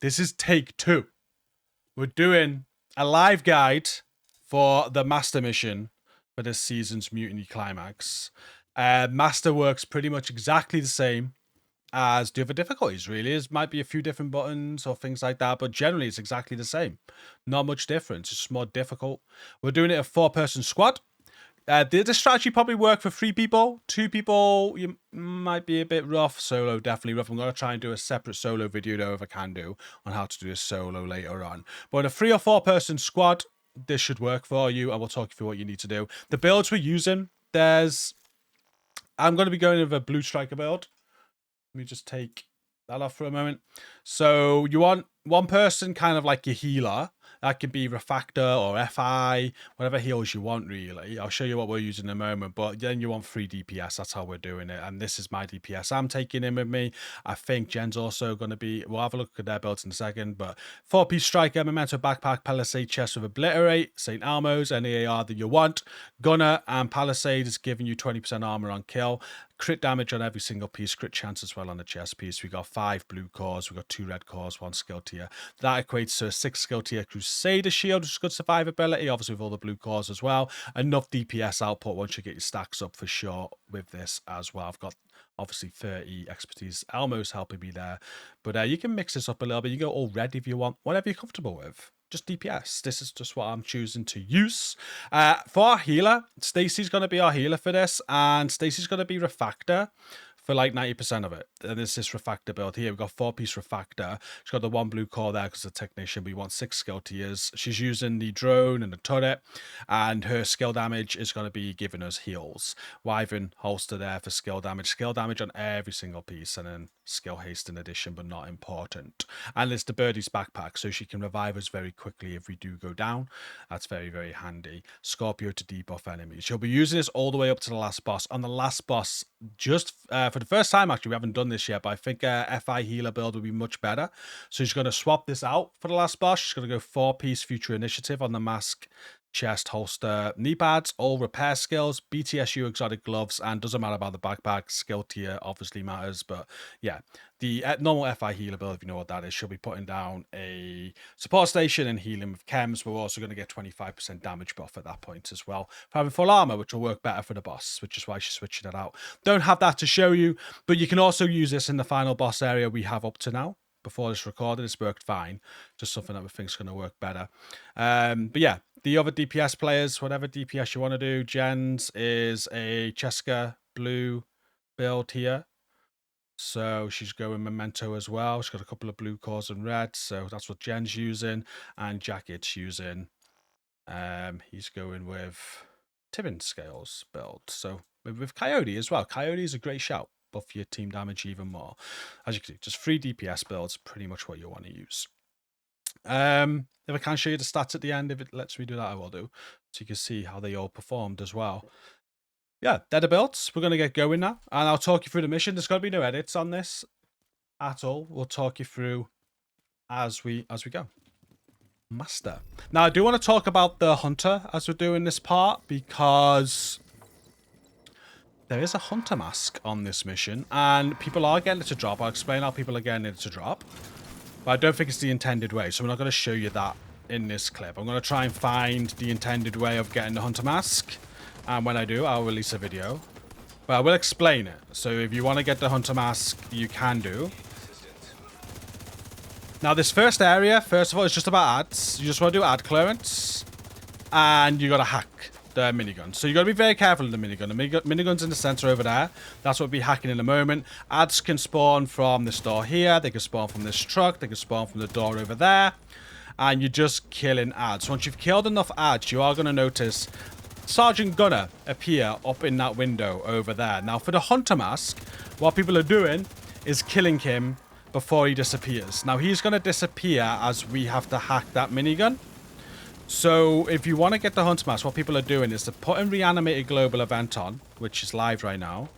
This is take 2. We're doing a live guide for the Master mission for this season's Mutiny Climax. Master works pretty much exactly the same as the other difficulties, really. It might be a few different buttons or things like that, but generally it's exactly the same. Not much difference. It's just more difficult. We're doing it a 4-person squad. The strategy probably work for 3 people. 2 people, you might be a bit rough. Solo, definitely rough. I'm going to try and do a separate solo video, though, if I can do, on how to do a solo later on. But in a 3 or 4-person squad, this should work for you, and we'll talk you through what you need to do. The builds we're using, I'm going to be going with a Blue Striker build. Let me just take that off for a moment. So you want 1 person kind of like your healer. That could be Refactor or FI, whatever heals you want, really. I'll show you what we're using in a moment, but then you want 3 DPS. That's how we're doing it. And this is my DPS I'm taking in with me. I think Jen's also going to be, we'll have a look at their builds in a second, but 4-piece Striker, Memento Backpack, Palisade, Chest with Obliterate, St. Elmo's, any AR that you want. Gunner and Palisade is giving you 20% armor on kill. Crit damage on every single piece, crit chance as well on the chest piece. We got 5 blue cores, we got 2 red cores, 1 skill tier. That equates to a 6 skill tier Crusader shield, which is good survivability, obviously with all the blue cores as well. Enough DPS output once you get your stacks up for sure with this as well. I've got obviously 30 expertise. Elmo's helping me there. But you can mix this up a little bit. You can go all red if you want, whatever you're comfortable with. Just DPS. This is just what I'm choosing to use. For our healer, Stacy's going to be our healer for this, and Stacy's going to be Refactor for like 90% of it. And there's this Refactor build here. We've got 4-piece Refactor. She's got the 1 blue core there because it's a technician. We want 6 skill tiers. She's using the drone and the turret, and her skill damage is going to be giving us heals. Wyvern holster there for skill damage. Skill damage on every single piece, and then skill haste in addition, but not important. And there's the Birdie's backpack, so she can revive us very quickly if we do go down. That's very, very handy. Scorpio to debuff enemies. She'll be using this all the way up to the last boss. On the last boss, just for the first time, actually, we haven't done this yet, but I think FI healer build would be much better. So she's going to swap this out for the last boss. She's going to go 4-piece Future Initiative on the mask, chest, holster, knee pads, all repair skills, BTSU exotic gloves, and doesn't matter about the backpack. Skill tier obviously matters, but yeah, the normal FI healer build, if you know what that is, she'll be putting down a support station and healing with chems. We're also going to get 25% damage buff at that point as well for having full armor, which will work better for the boss, which is why she's switching it out. Don't have that to show you, but you can also use this in the final boss area we have up to now. Before this recorded, it's worked fine. Just something that we think is going to work better. But yeah, the other DPS players, whatever DPS you want to do, Jen's is a Cheska blue build here. So she's going Memento as well. She's got a couple of blue cores and red. So that's what Jen's using. And Jacket's using. He's going with Tibbin Scales build. So with Coyote as well. Coyote is a great shout. Buff your team damage even more. As you can see, just 3 DPS builds, pretty much what you want to use. If I can show you the stats at the end, if it lets me do that, I will do. So you can see how they all performed as well. Yeah, they're the builds. We're going to get going now. And I'll talk you through the mission. There's going to be no edits on this at all. We'll talk you through as we go. Master. Now, I do want to talk about the Hunter as we're doing this part, because there is a Hunter mask on this mission, and people are getting it to drop. I'll explain how people are getting it to drop, but I don't think it's the intended way, so I'm not going to show you that in this clip. I'm going to try and find the intended way of getting the Hunter mask, and when I do, I'll release a video. But I will explain it, so if you want to get the Hunter mask, you can do. Now, this first area, first of all, is just about ads. You just want to do ad clearance, and you got to hack the minigun. So you got to be very careful of the minigun. The minigun's in the center over there. That's what we'll be hacking in a moment. Ads can spawn from this door here. They can spawn from this truck. They can spawn from the door over there. And you're just killing ads. Once you've killed enough ads, you are going to notice Sergeant Gunner appear up in that window over there. Now, for the Hunter mask, what people are doing is killing him before he disappears. Now, he's going to disappear as we have to hack that minigun. So if you want to get the Hunter mask, what people are doing is they're putting Reanimated Global Event on, which is live right now.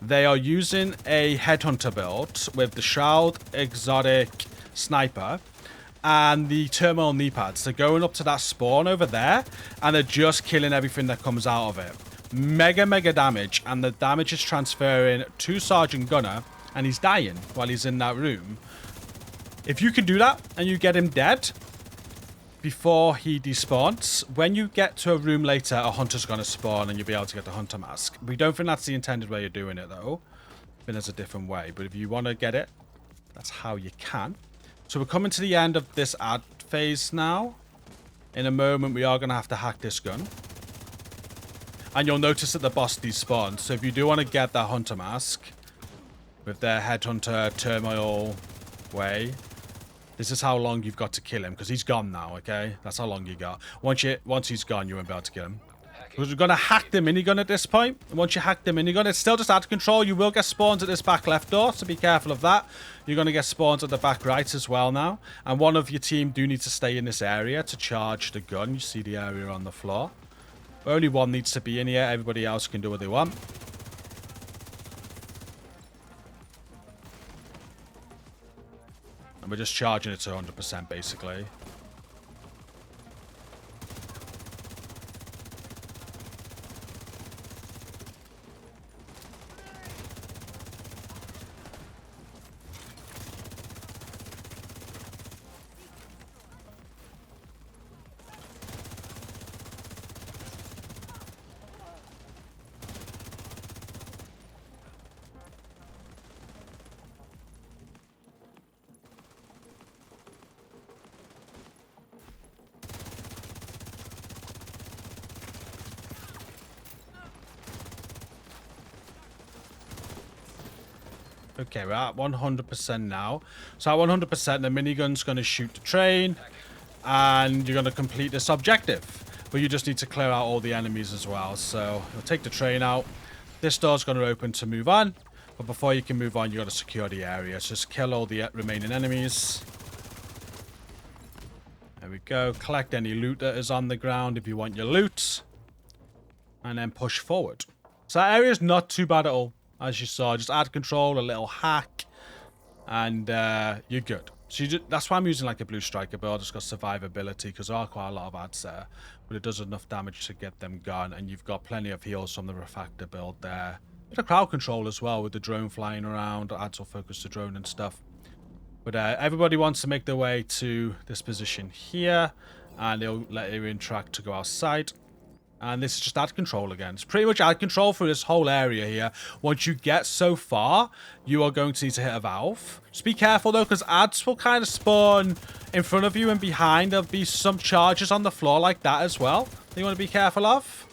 They are using a Headhunter build with the Shroud, Exotic, Sniper, and the Turmoil knee pads. They're going up to that spawn over there, and they're just killing everything that comes out of it. Mega damage, and the damage is transferring to Sergeant Gunner, and he's dying while he's in that room. If you can do that and you get him dead before he despawns, when you get to a room later, a hunter's going to spawn and you'll be able to get the hunter mask. We don't think that's the intended way of doing it, though. I think there's a different way. But if you want to get it, that's how you can. So we're coming to the end of this ad phase now. In a moment, we are going to have to hack this gun. And you'll notice that the boss despawns. So if you do want to get that hunter mask with their headhunter turmoil way, this is how long you've got to kill him, because he's gone now, okay? That's how long you got. Once he's gone, you won't be able to kill him. Because we're going to hack the minigun at this point. And once you hack the minigun, it's still just out of control. You will get spawns at this back left door, so be careful of that. You're going to get spawns at the back right as well now. And one of your team do need to stay in this area to charge the gun. You see the area on the floor. Only one needs to be in here. Everybody else can do what they want. And we're just charging it to 100% basically. Okay, we're at 100% now. So at 100%, the minigun's going to shoot the train. And you're going to complete this objective. But you just need to clear out all the enemies as well. So you'll take the train out. This door's going to open to move on. But before you can move on, you've got to secure the area. So just kill all the remaining enemies. There we go. Collect any loot that is on the ground if you want your loot. And then push forward. So that area's not too bad at all. As you saw, just add control, a little hack, and you're good. So that's why I'm using like a blue striker build. It's got survivability because there are quite a lot of ads there, but it does enough damage to get them gone, and you've got plenty of heals from the refactor build there. Bit of crowd control as well with the drone flying around. Ads will focus the drone and stuff. But everybody wants to make their way to this position here, and they'll let you interact to go outside. And this is just ad control again. It's pretty much ad control for this whole area here. Once you get so far, you are going to need to hit a valve. Just be careful though, because ads will kind of spawn in front of you and behind. There'll be some charges on the floor like that as well that you want to be careful of.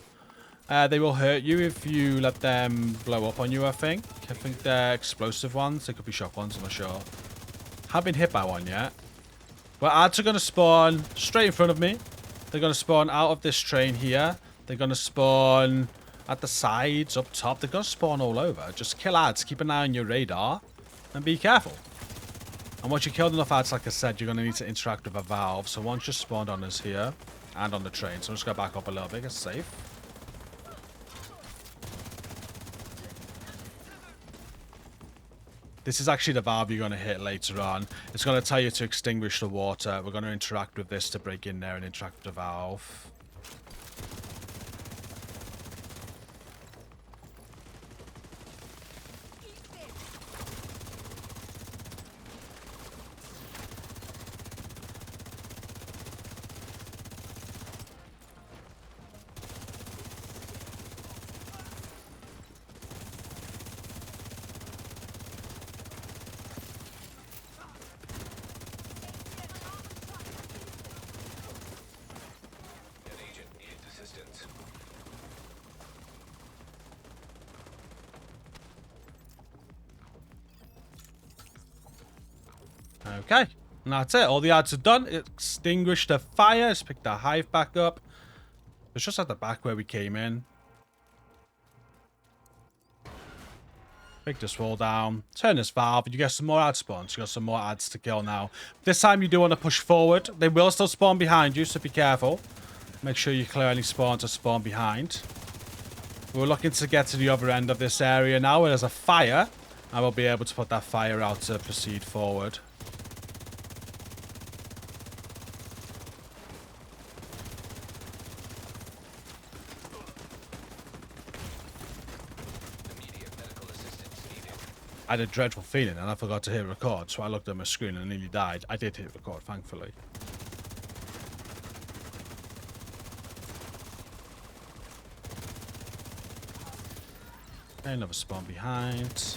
They will hurt you if you let them blow up on you, I think. I think they're explosive ones. They could be shock ones, I'm not sure. Haven't been hit by one yet. But ads are going to spawn straight in front of me. They're going to spawn out of this train here. They're going to spawn at the sides, up top. They're going to spawn all over. Just kill ads. Keep an eye on your radar. And be careful. And once you killed enough ads, like I said, you're going to need to interact with a valve. So once you're spawned on us here. And on the train. So I'm just going to back up a little bit. Get safe. This is actually the valve you're going to hit later on. It's going to tell you to extinguish the water. We're going to interact with this to break in there and interact with the valve. Okay, and that's it. All the ads are done. Extinguish the fire. Let's pick the hive back up. It's just at the back where we came in. Pick this wall down. Turn this valve. And you get some more ad spawns. You got some more ads to kill now. This time you do want to push forward. They will still spawn behind you, so be careful. Make sure you clear any spawns that spawn behind. We're looking to get to the other end of this area now where there's a fire. And we'll be able to put that fire out to proceed forward. I had a dreadful feeling and I forgot to hit record, so I looked at my screen and nearly died. I did hit record, thankfully. Okay, another spawn behind.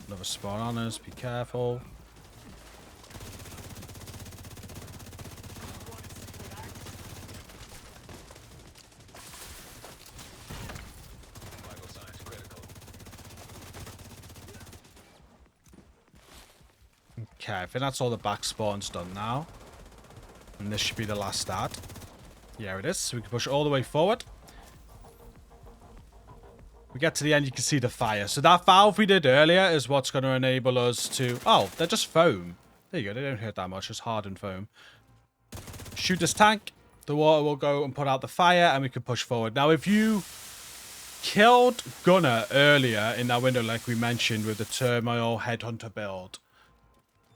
Another spawn on us, be careful. Okay, I think that's all the back spawns done now. And this should be the last start. Yeah, it is. So we can push all the way forward. We get to the end, you can see the fire. So that valve we did earlier is what's going to enable us to... Oh, they're just foam. There you go. They don't hurt that much. Just hardened foam. Shoot this tank. The water will go and put out the fire, and we can push forward. Now, if you killed Gunner earlier in that window, like we mentioned, with the Turmoil Headhunter build,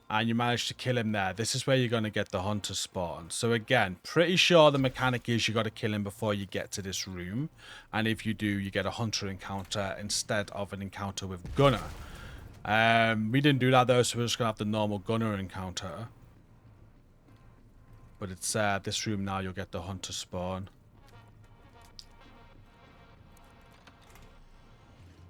and you managed to kill him there, this is where you're going to get the hunter spawn. So again, pretty sure the mechanic is you got to kill him before you get to this room. And if you do, you get a hunter encounter instead of an encounter with Gunner. We didn't do that though, so we're just going to have the normal Gunner encounter. But it's this room now, you'll get the hunter spawn.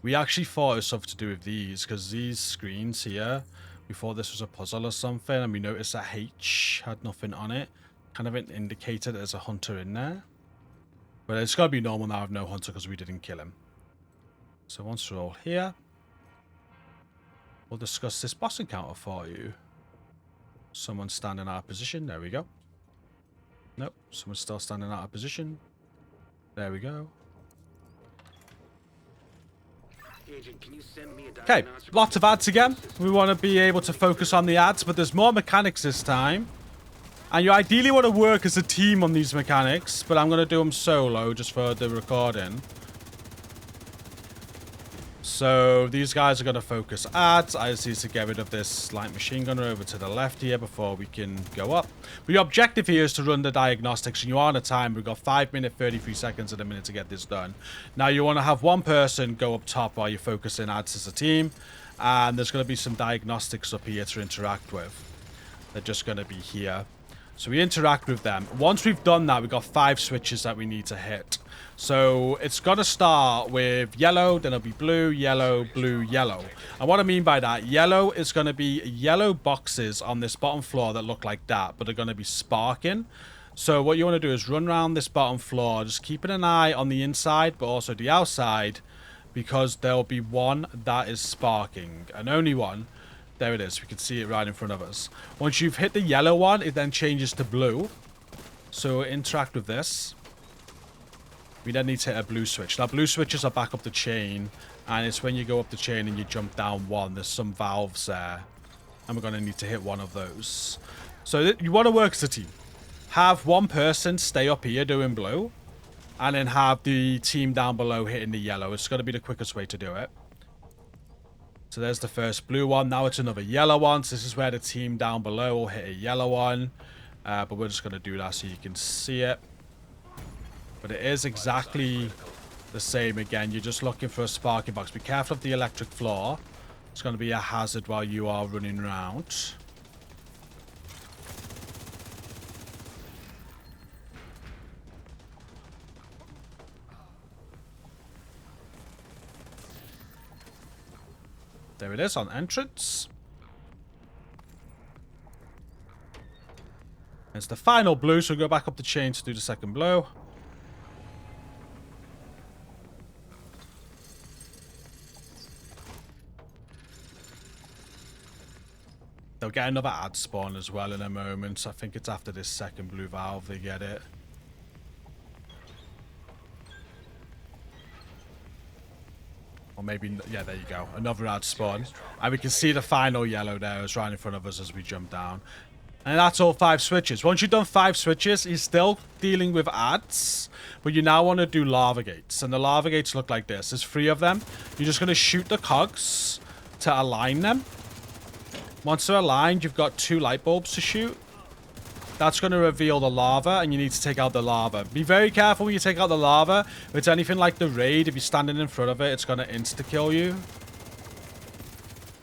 We actually thought it was something to do with these, because these screens here... We thought this was a puzzle or something, and we noticed that H had nothing on it. Kind of indicated there's a hunter in there. But it's got to be normal now with no hunter because we didn't kill him. So once we're all here, we'll discuss this boss encounter for you. Someone standing out of position. There we go. Nope, someone's still standing out of position. There we go. Okay, lots of ads again. We want to be able to focus on the ads, but there's more mechanics this time. And you ideally want to work as a team on these mechanics, but I'm going to do them solo just for the recording. So these guys are going to focus ads. I just need to get rid of this light machine gunner over to the left here before we can go up. But your objective here is to run the diagnostics, and you are on a time. We've got 5 minutes, 33 seconds at a minute to get this done. Now you want to have one person go up top while you're focusing ads as a team. And there's going to be some diagnostics up here to interact with. They're just going to be here. So we interact with them. Once we've done that, we've got 5 switches that we need to hit. So it's got to start with yellow, then it'll be blue, yellow, blue, yellow. And what I mean by that, yellow is going to be yellow boxes on this bottom floor that look like that, but they're going to be sparking. So what you want to do is run around this bottom floor, just keeping an eye on the inside, but also the outside, because there'll be one that is sparking, and only one. There it is. We can see it right in front of us. Once you've hit the yellow one, it then changes to blue. So interact with this. We then need to hit a blue switch. Now, blue switches are back up the chain. And it's when you go up the chain and you jump down one. There's some valves there. And we're going to need to hit one of those. So you want to work as a team. Have one person stay up here doing blue. And then have the team down below hitting the yellow. It's going to be the quickest way to do it. So there's the first blue one. Now it's another yellow one. So this is where the team down below will hit a yellow one. But we're just going to do that so you can see it. But it is exactly the same again. You're just looking for a sparking box. Be careful of the electric floor. It's going to be a hazard while you are running around. There it is on entrance. It's the final blue, so we'll go back up the chain to do the second blow. They'll get another ad spawn as well in a moment. I think it's after this second blue valve they get it. Or maybe, yeah, there you go. Another ad spawn. And we can see the final yellow there is right in front of us as we jump down. And that's all 5 switches. Once you've done 5 switches, you're still dealing with ads. But you now want to do lava gates. And the lava gates look like this. There's 3 of them. You're just going to shoot the cogs to align them. Once they're aligned, you've got 2 light bulbs to shoot. That's going to reveal the lava, and you need to take out the lava. Be very careful when you take out the lava. If it's anything like the raid, if you're standing in front of it, it's going to insta-kill you.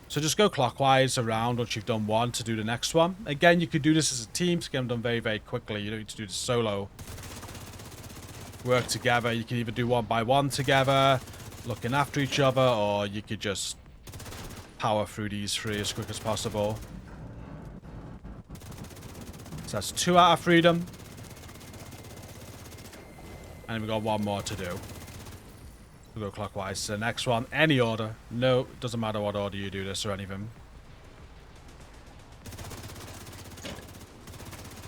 So just go clockwise around once you've done one to do the next one. Again, you could do this as a team to get them done very, very quickly. You don't need to do this solo. Work together. You can either do one by one together, looking after each other, or you could just power through these 3 as quick as possible. So that's 2 out of freedom. And we've got 1 more to do. We'll go clockwise to the next one. Any order. No, it doesn't matter what order you do this or anything.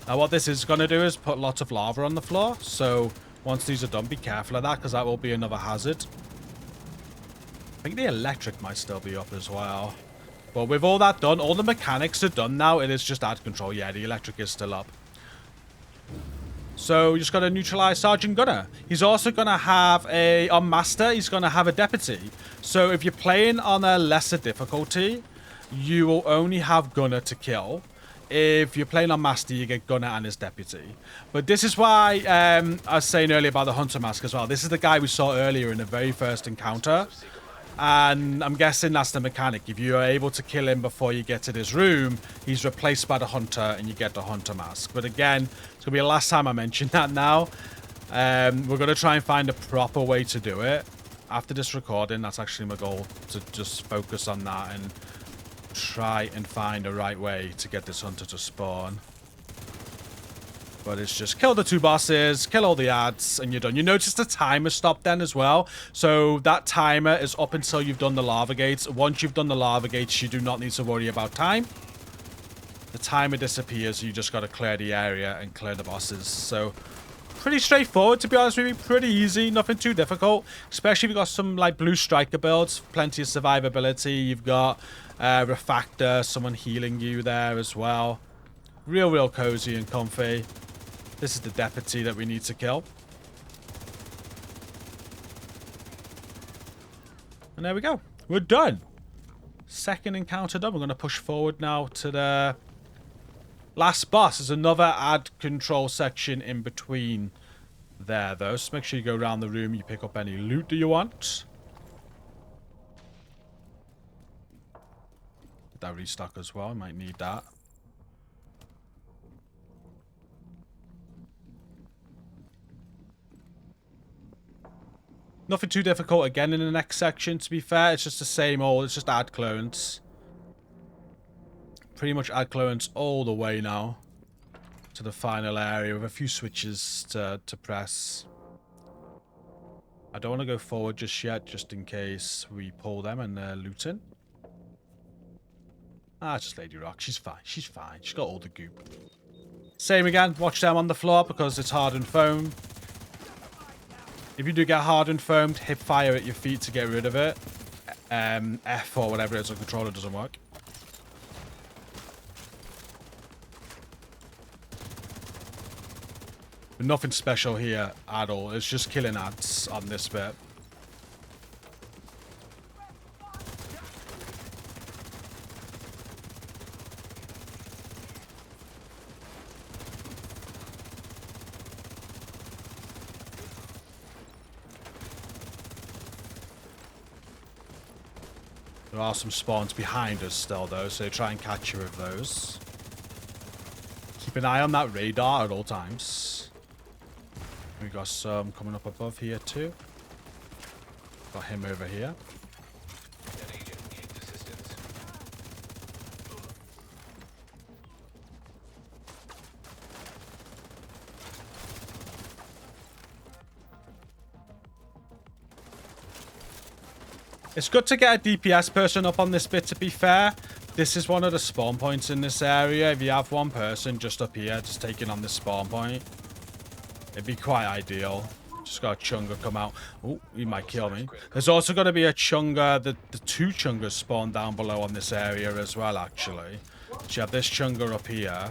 Now what this is going to do is put lots of lava on the floor. So once these are done, be careful of that, because that will be another hazard. I think the electric might still be up as well. But with all that done, all the mechanics are done now. It is just ad control. Yeah, the electric is still up. So you just got to neutralize Sergeant Gunner. He's also going to have on Master, he's going to have a deputy. So if you're playing on a lesser difficulty, you will only have Gunner to kill. If you're playing on Master, you get Gunner and his deputy. But this is why I was saying earlier about the Hunter Mask as well. This is the guy we saw earlier in the very first encounter. And I'm guessing that's the mechanic. If you are able to kill him before you get to this room, he's replaced by the Hunter and you get the Hunter Mask. But again, it's going to be the last time I mention that now. We're going to try and find a proper way to do it. After this recording, that's actually my goal, to just focus on that and try and find the right way to get this Hunter to spawn. But it's just kill the 2 bosses, kill all the ads, and you're done. You notice the timer stopped then as well. So that timer is up until you've done the lava gates. Once you've done the lava gates, you do not need to worry about time. The timer disappears. You just got to clear the area and clear the bosses. So pretty straightforward, to be honest with you. Pretty easy. Nothing too difficult. Especially if you've got some like blue striker builds. Plenty of survivability. You've got Refactor, someone healing you there as well. Real cozy and comfy. This is the deputy that we need to kill. And there we go. We're done. Second encounter done. We're going to push forward now to the last boss. There's another ad control section in between there, though. So make sure you go around the room. You pick up any loot that you want. That restock as well. Might need that. Nothing too difficult again in the next section, to be fair. It's just the same old. It's just ad clones. Pretty much ad clones all the way now to the final area with a few switches to press. I don't want to go forward just yet, just in case we pull them and they're looting. Ah, it's just Lady Rock. She's fine. She's fine. She's got all the goop. Same again. Watch them on the floor because it's hardened foam. If you do get hardened foamed, hip fire at your feet to get rid of it. F or whatever it is, the controller doesn't work. But nothing special here at all. It's just killing ads on this bit. There are some spawns behind us still, though, so try and catch you with those. Keep an eye on that radar at all times. We got some coming up above here, too. Got him over here. It's good to get a DPS person up on this bit, to be fair. This is one of the spawn points in this area. If you have one person just up here, just taking on this spawn point, it'd be quite ideal. Just got a Chunga come out. Oh, he might kill me. There's also going to be a Chunga. The 2 Chungas spawn down below on this area as well, actually. So you have this Chunga up here.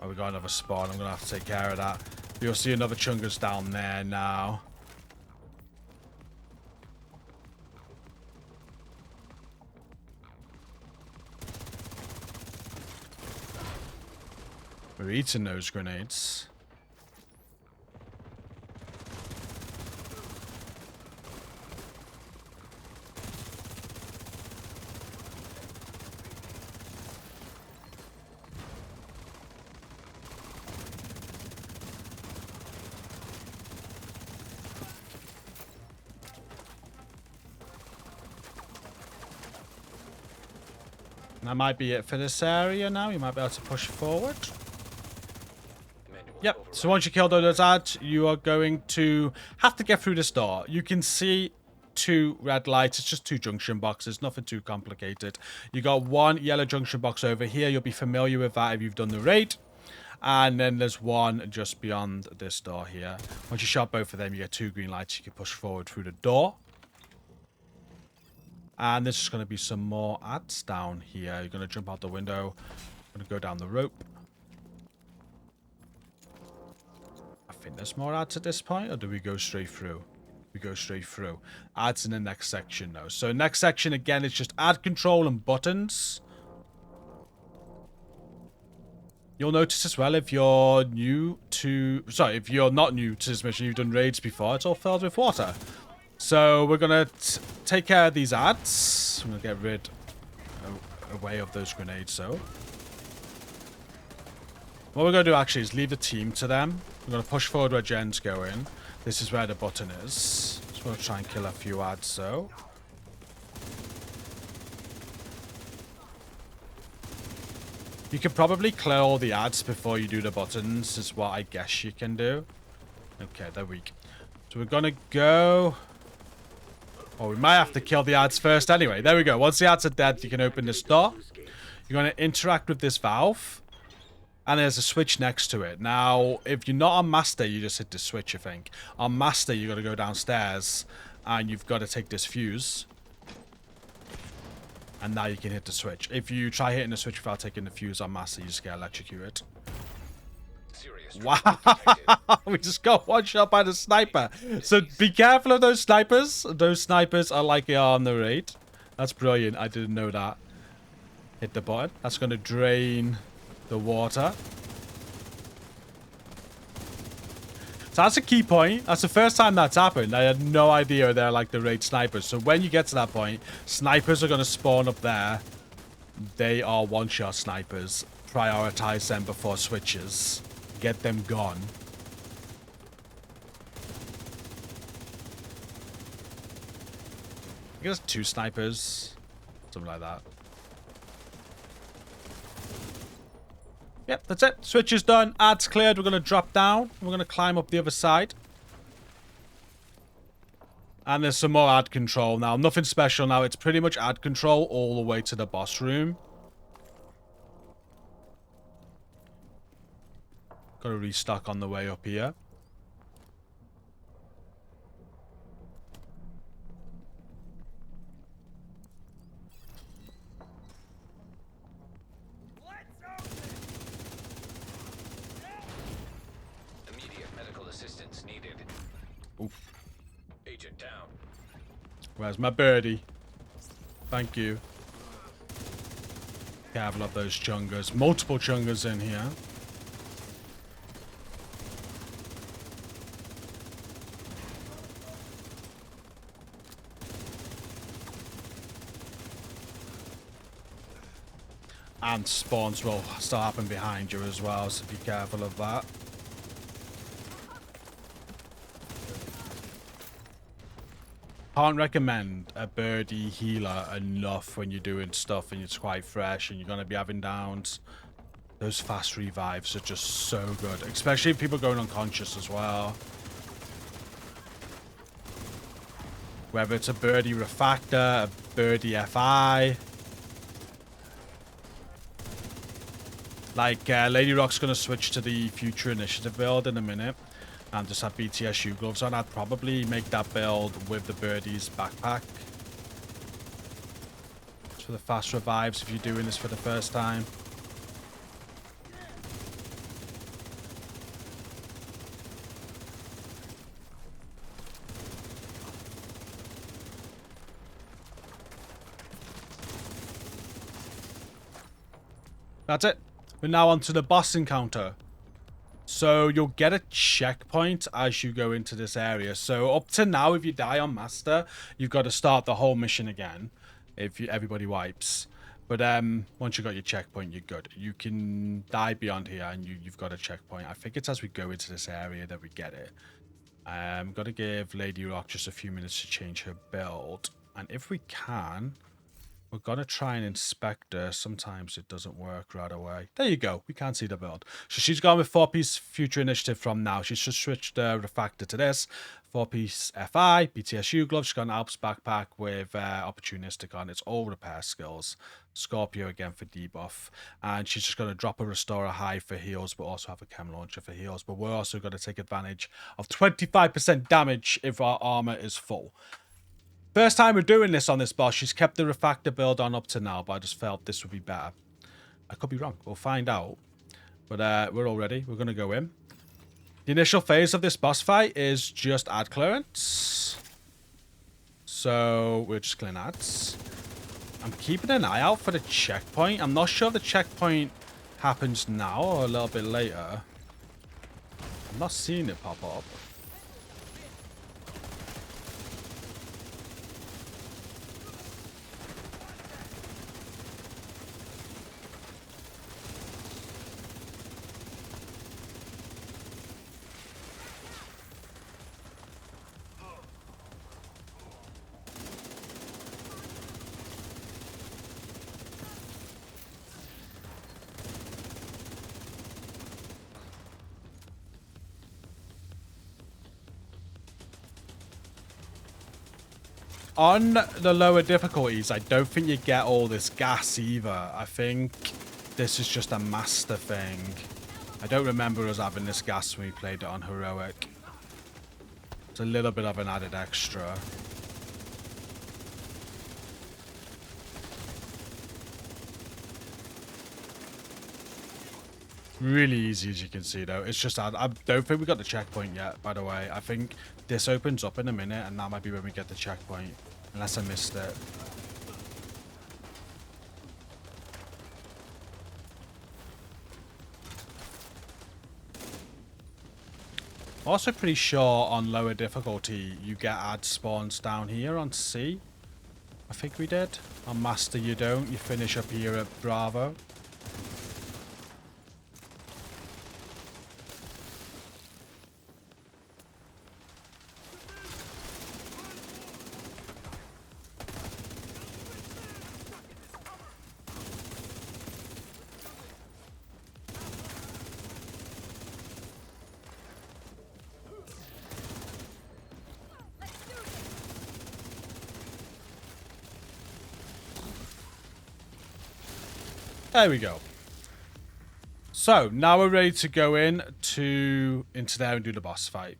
Oh, we got another spawn. I'm going to have to take care of that. You'll see another Chunga's down there now. We're eating those grenades. That might be it for this area now. You might be able to push forward. Yep, so once you kill those ads, you are going to have to get through this door. You can see 2 red lights. It's just 2 junction boxes, nothing too complicated. You got 1 yellow junction box over here. You'll be familiar with that if you've done the raid. And then there's 1 just beyond this door here. Once you shot both of them, you get 2 green lights. You can push forward through the door. And there's just going to be some more ads down here. You're going to jump out the window. Going to go down the rope. I think there's more ads at this point, or do we go straight through? We go straight through. Ads in the next section, though. So next section, again, it's just ad control and buttons. You'll notice as well, if you're new to... Sorry, if you're not new to this mission, you've done raids before, it's all filled with water. So we're going to take care of these ads. I'm going to get rid away of those grenades, so. What we're going to do, actually, is leave the team to them. We're going to push forward where Jen's going. This is where the button is. So we'll try and kill a few ads, so. You can probably clear all the ads before you do the buttons, is what I guess you can do. Okay, they're weak. So we're going to go... Oh, we might have to kill the ads first anyway. There we go. Once the ads are dead, you can open this door. You're going to interact with this valve. And there's a switch next to it. Now, if you're not on Master, you just hit the switch, I think. On Master, you've got to go downstairs. And you've got to take this fuse. And now you can hit the switch. If you try hitting the switch without taking the fuse on Master, you just get electrocuted. Wow, we just got one shot by the sniper. So be careful of those snipers. Those snipers are like they are on the raid. That's brilliant. I didn't know that. Hit the button. That's going to drain the water. So that's a key point. That's the first time that's happened. I had no idea they're like the raid snipers. So when you get to that point, snipers are going to spawn up there. They are one-shot snipers. Prioritize them before switches. Get them gone. I guess 2 snipers. Something like that. Yep, that's it. Switch is done. Ads cleared. We're going to drop down. We're going to climb up the other side. And there's some more ad control now. Nothing special now. It's pretty much ad control all the way to the boss room. Got to restock on the way up here. Immediate medical assistance needed. Oof. Agent down. Where's my birdie? Thank you. Careful of those chungers. Multiple chungers in here. And spawns will still happen behind you as well, so be careful of that. Can't recommend a birdie healer enough when you're doing stuff and it's quite fresh and you're going to be having downs. Those fast revives are just so good, especially if people going unconscious as well. Whether it's a birdie refactor, a birdie FI. Like, Lady Rock's going to switch to the Future Initiative build in a minute. And just have BTSU gloves on. I'd probably make that build with the Birdie's backpack. Just for the fast revives if you're doing this for the first time. That's it. we're now onto the boss encounter. So you'll get a checkpoint as you go into this area. So up to now, if you die on Master, you've got to start the whole mission again. If everybody wipes. But once you got your checkpoint, you're good. You can die beyond here, and you've got a checkpoint. I think it's as we go into this area that we get it. Got to give Lady Rock just a few minutes to change her build. And if we can, we're going to try and inspect her. Sometimes it doesn't work right away. There you go. We can't see the build. So she's gone with 4-piece Future Initiative from now. She's just switched Refactor to this. 4-piece FI, BTSU gloves. She's got an Alps backpack with Opportunistic on. It's all repair skills. Scorpio again for debuff. And she's just going to drop a Restorer High for heals, but also have a Chem Launcher for heals. But we're also going to take advantage of 25% damage if our armor is full. First time we're doing this on this boss. She's kept the Refactor build on up to now, but I just felt this would be better. I could be wrong. We'll find out. But we're all ready. We're going to go in. The initial phase of this boss fight is just ad clearance. So we're just killing ads. I'm keeping an eye out for the checkpoint. I'm not sure if the checkpoint happens now or a little bit later. I'm not seeing it pop up. On the lower difficulties, I don't think you get all this gas either. I think this is just a master thing. I don't remember us having this gas when we played it on heroic. It's a little bit of an added extra. Really easy, as you can see, though. It's just, I don't think we got the checkpoint yet, by the way. I think this opens up in a minute, and that might be when we get the checkpoint. Unless I missed it. Also pretty sure on lower difficulty, you get ad spawns down here on C. I think we did. On Master, you don't. You finish up here at Bravo. There we go. So now we're ready to go into there and do the boss fight.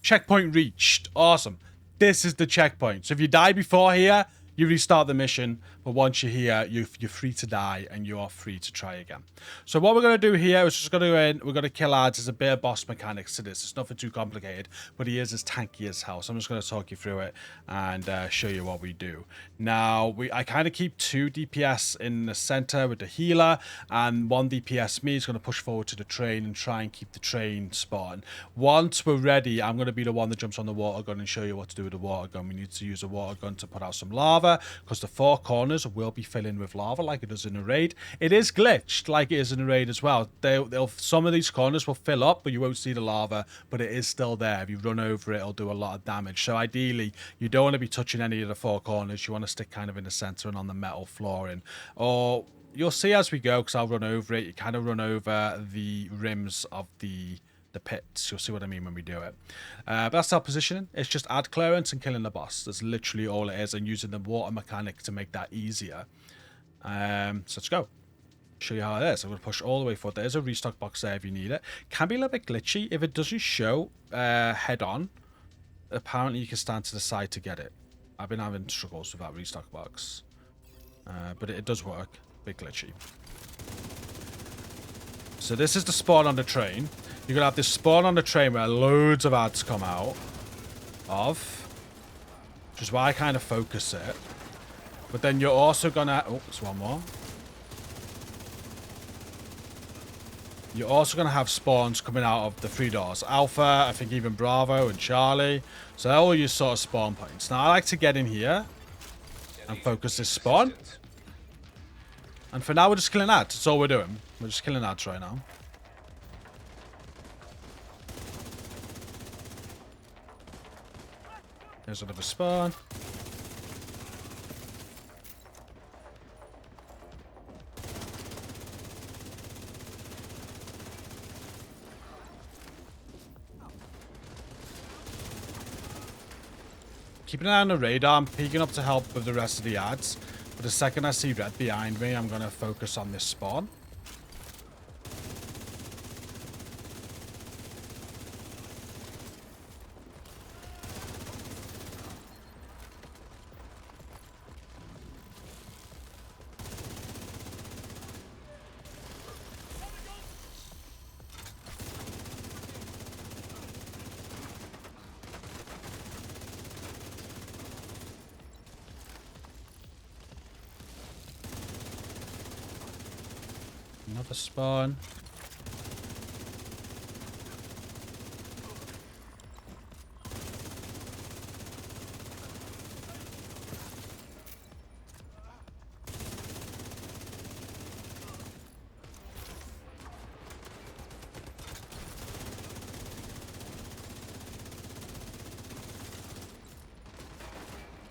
Checkpoint reached. Awesome. This is the checkpoint. So if you die before here, you restart the mission. But once you're here, you're free to die and you are free to try again. So what we're going to do here is just going to go in. We're going to kill ads. There's a bit of boss mechanics to this. It's nothing too complicated, but he is as tanky as hell. So I'm just going to talk you through it and show you what we do. Now, I kind of keep 2 DPS in the center with the healer, and 1 DPS me is going to push forward to the train and try and keep the train spawning. Once we're ready, I'm going to be the one that jumps on the water gun and show you what to do with the water gun. We need to use a water gun to put out some lava, because the 4 corners will be filling with lava like it does in a raid. It is glitched like it is in a raid as well. Some of these corners will fill up, but you won't see the lava, but it is still there. If you run over it, it'll do a lot of damage. So ideally, you don't want to be touching any of the 4 corners. You want to stick kind of in the center and on the metal flooring. Or you'll see as we go, because I'll run over it. You kind of run over the rims of the pits. You'll see what I mean when we do it. But that's our positioning. It's just ad clearance and killing the boss. That's literally all it is, and using the water mechanic to make that easier. So let's go. Show you how it is. I'm going to push all the way forward. There's a restock box there if you need it. Can be a little bit glitchy. If it doesn't show head on, apparently you can stand to the side to get it. I've been having struggles with that restock box. But it does work. Bit glitchy. So this is the spawn on the train. You're going to have this spawn on the train where loads of ads come out of. Which is why I kind of focus it. But then you're also going to... Oh, there's one more. you're also going to have spawns coming out of the 3 doors. Alpha, I think even Bravo and Charlie. So they're all your sort of spawn points. Now, I like to get in here and focus this spawn. And for now, we're just killing ads. That's all we're doing. We're just killing ads right now. There's another spawn. Keeping an eye on the radar, I'm peeking up to help with the rest of the ads. But the second I see red behind me, I'm going to focus on this spawn. Another spawn.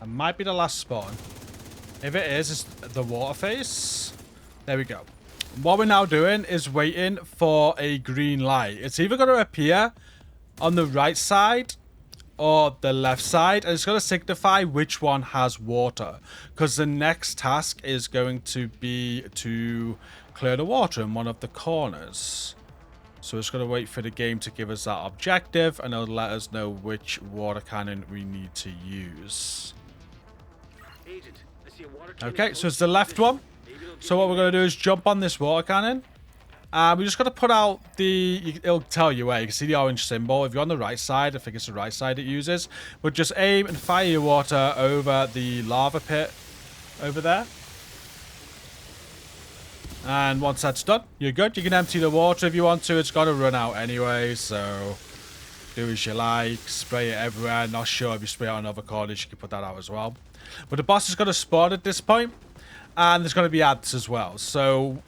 That might be the last spawn. If it is, it's the water face. There we go. What we're now doing is waiting for a green light. It's either going to appear on the right side or the left side, and it's going to signify which one has water, because the next task is going to be to clear the water in one of the corners. So it's going to wait for the game to give us that objective, and it'll let us know which water cannon we need to use. Okay, so it's the left one. So what we're going to do is jump on this water cannon. We just got to put out the... It'll tell you where. You can see the orange symbol. If you're on the right side, I think it's the right side it uses. But just aim and fire your water over the lava pit over there. And once that's done, you're good. You can empty the water if you want to. It's got to run out anyway, so do as you like. Spray it everywhere. Not sure if you spray it on other corners, you can put that out as well. But the boss is going to spawn at this point. And there's going to be ads as well. So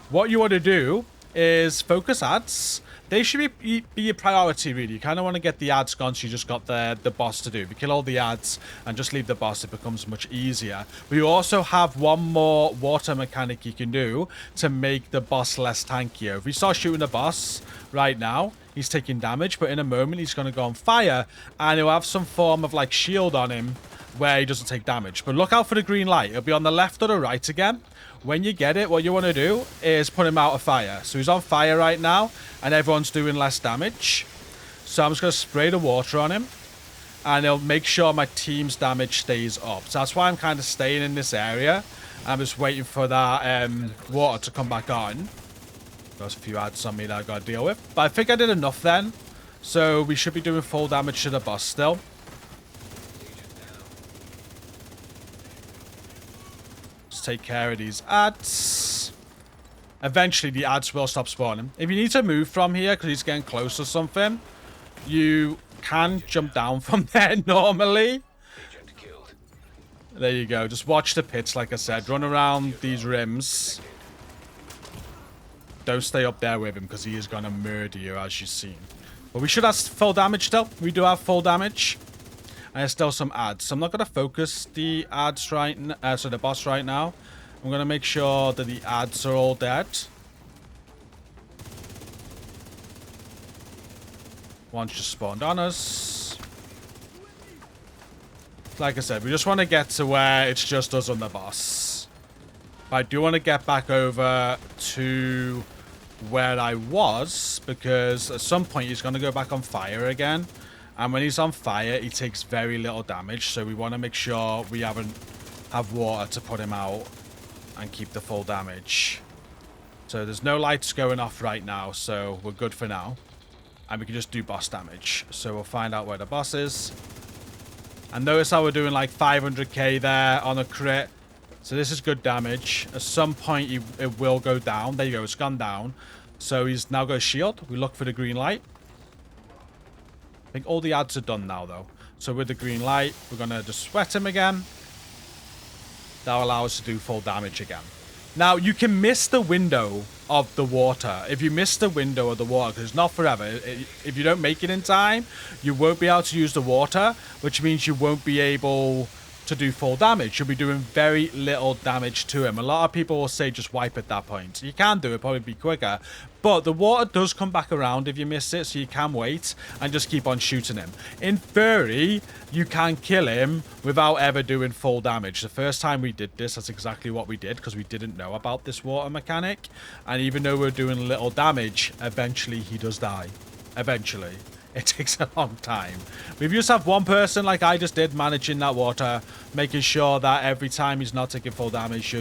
what you want to do is focus ads. They should be your priority, really. You kind of want to get the ads gone so you just got the boss to do. If you kill all the ads and just leave the boss, it becomes much easier. But you also have one more water mechanic you can do to make the boss less tankier. If we start shooting the boss right now, he's taking damage. But in a moment, he's going to go on fire. And he'll have some form of like shield on him where he doesn't take damage. But look out for the green light. It'll be on the left or the right again. When you get it, what you want to do is put him out of fire. So he's on fire right now, and everyone's doing less damage. So I'm just going to spray the water on him, and it'll make sure my team's damage stays up. So that's why I'm kind of staying in this area. I'm just waiting for that water to come back on. There's a few ads on me that I've got to deal with. But I think I did enough then. So we should be doing full damage to the boss still. Take care of these ads. Eventually the ads will stop spawning. If you need to move from here because he's getting close or something, you can jump down from there normally. There you go. Just watch the pits, like I said. Run around these rims. Don't stay up there with him because he is going to murder you, as you've seen. But we should have full damage still. We do have full damage. And there's still some ads. So I'm not going to focus the ads right now. So the boss right now. I'm going to make sure that the ads are all dead. One's just spawned on us. Like I said, we just want to get to where it's just us and the boss. But I do want to get back over to where I was. Because at some point he's going to go back on fire again. And when he's on fire, he takes very little damage. So we want to make sure we have water to put him out and keep the full damage. So there's no lights going off right now. So we're good for now. And we can just do boss damage. So we'll find out where the boss is. And notice how we're doing like 500k there on a crit. So this is good damage. At some point, it will go down. There you go. It's gone down. So he's now got a shield. We look for the green light. I think all the ads are done now, though. So with the green light, we're going to just sweat him again. That'll allow us to do full damage again. Now, you can miss the window of the water. If you miss the window of the water, because it's not forever. If you don't make it in time, you won't be able to use the water, which means you won't be able to do full damage. You'll be doing very little damage to him. A lot of people will say just wipe at that point. You can do it, probably be quicker. But the water does come back around if you miss it, so you can wait and just keep on shooting him. In theory, you can kill him without ever doing full damage. The first time we did this, that's exactly what we did, because we didn't know about this water mechanic. And even though we're doing little damage, eventually he does die. Eventually. It takes a long time. But if you just have one person, like I just did, managing that water, making sure that every time he's not taking full damage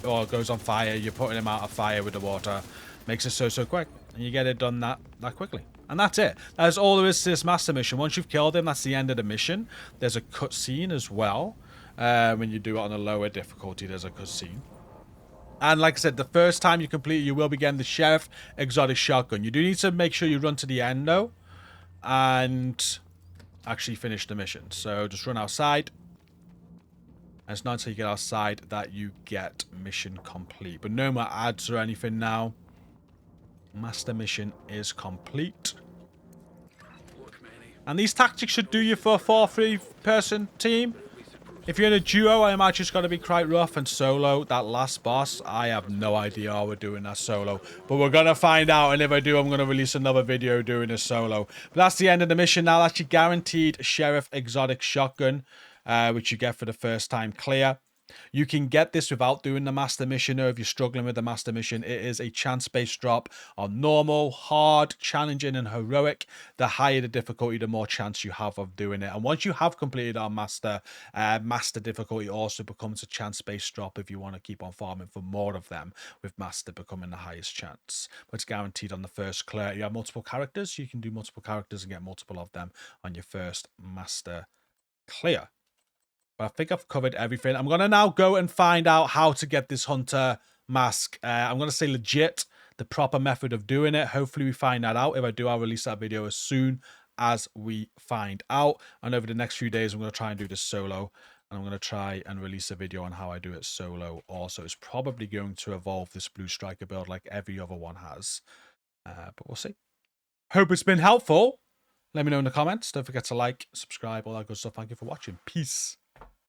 or goes on fire, you're putting him out of fire with the water, makes it so quick. And you get it done that quickly. And that's it. That's all there is to this master mission. Once you've killed him, that's the end of the mission. There's a cutscene as well. When you do it on a lower difficulty, there's a cutscene. And like I said, the first time you complete it, you will be getting the Sheriff Exotic Shotgun. You do need to make sure you run to the end, though, and actually finish the mission. So just run outside. And it's not until you get outside that you get mission complete. But no more ads or anything now. Master mission is complete. And these tactics should do you for a 4-3 person team. If you're in a duo, I imagine it's got to be quite rough. And solo, that last boss, I have no idea how we're doing that solo. But we're going to find out. And if I do, I'm going to release another video doing a solo. But that's the end of the mission now. That's your guaranteed Sheriff Exotic Shotgun, which you get for the first time clear. You can get this without doing the master mission, or if you're struggling with the master mission, it is a chance-based drop on normal, hard, challenging, and heroic. The higher the difficulty, the more chance you have of doing it. And once you have completed our master difficulty also becomes a chance-based drop if you want to keep on farming for more of them, with master becoming the highest chance. But it's guaranteed on the first clear. You have multiple characters, you can do multiple characters and get multiple of them on your first master clear. But I think I've covered everything. I'm going to now go and find out how to get this hunter mask. I'm going to say legit, the proper method of doing it. Hopefully we find that out. If I do, I'll release that video as soon as we find out. And over the next few days, I'm going to try and do this solo. And I'm going to try and release a video on how I do it solo also. It's probably going to evolve this Blue Striker build like every other one has. But we'll see. Hope it's been helpful. Let me know in the comments. Don't forget to like, subscribe, all that good stuff. Thank you for watching. Peace.